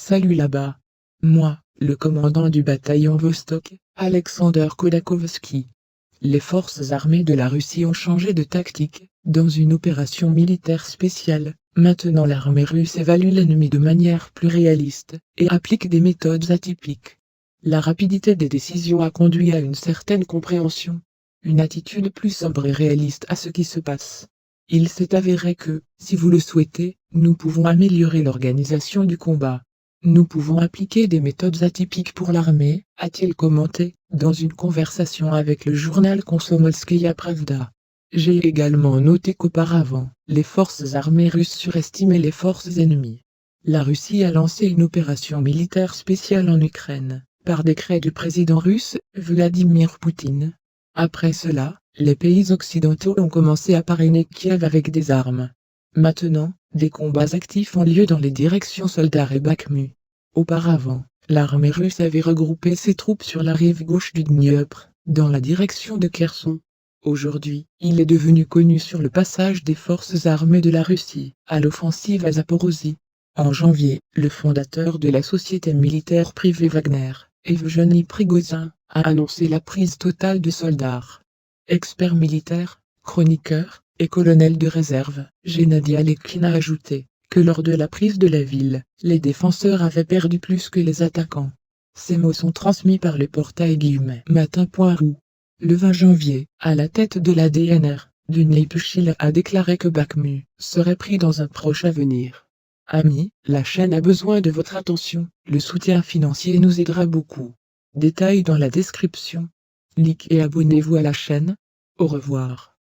Salut là-bas. Moi, le commandant du bataillon Vostok, Alexander Khodakovsky. Les forces armées de la Russie ont changé de tactique, dans une opération militaire spéciale. Maintenant l'armée russe évalue l'ennemi de manière plus réaliste, et applique des méthodes atypiques. La rapidité des décisions a conduit à une certaine compréhension, une attitude plus sobre et réaliste à ce qui se passe. Il s'est avéré que, si vous le souhaitez, nous pouvons améliorer l'organisation du combat. Nous pouvons appliquer des méthodes atypiques pour l'armée, a-t-il commenté, dans une conversation avec le journal Komsomolskaya Pravda. J'ai également noté qu'auparavant, les forces armées russes surestimaient les forces ennemies. La Russie a lancé une opération militaire spéciale en Ukraine, par décret du président russe, Vladimir Poutine. Après cela, les pays occidentaux ont commencé à parrainer Kiev avec des armes. Maintenant, des combats actifs ont lieu dans les directions Soledar et Bakhmut. Auparavant, l'armée russe avait regroupé ses troupes sur la rive gauche du Dniepr, dans la direction de Kherson. Aujourd'hui, il est devenu connu sur le passage des forces armées de la Russie à l'offensive à Zaporozhye. En janvier, le fondateur de la société militaire privée Wagner, Evgeny Prigozhin, a annoncé la prise totale de Soledar. Expert militaire, chroniqueur et colonel de réserve, Gennady Alekhine a ajouté que lors de la prise de la ville, les défenseurs avaient perdu plus que les attaquants. Ces mots sont transmis par le portail Matin.ru. Le 20 janvier, à la tête de la DNR, Dunay Pushil a déclaré que Bakhmut serait pris dans un proche avenir. Amis, la chaîne a besoin de votre attention, le soutien financier nous aidera beaucoup. Détails dans la description. Likez et abonnez-vous à la chaîne. Au revoir.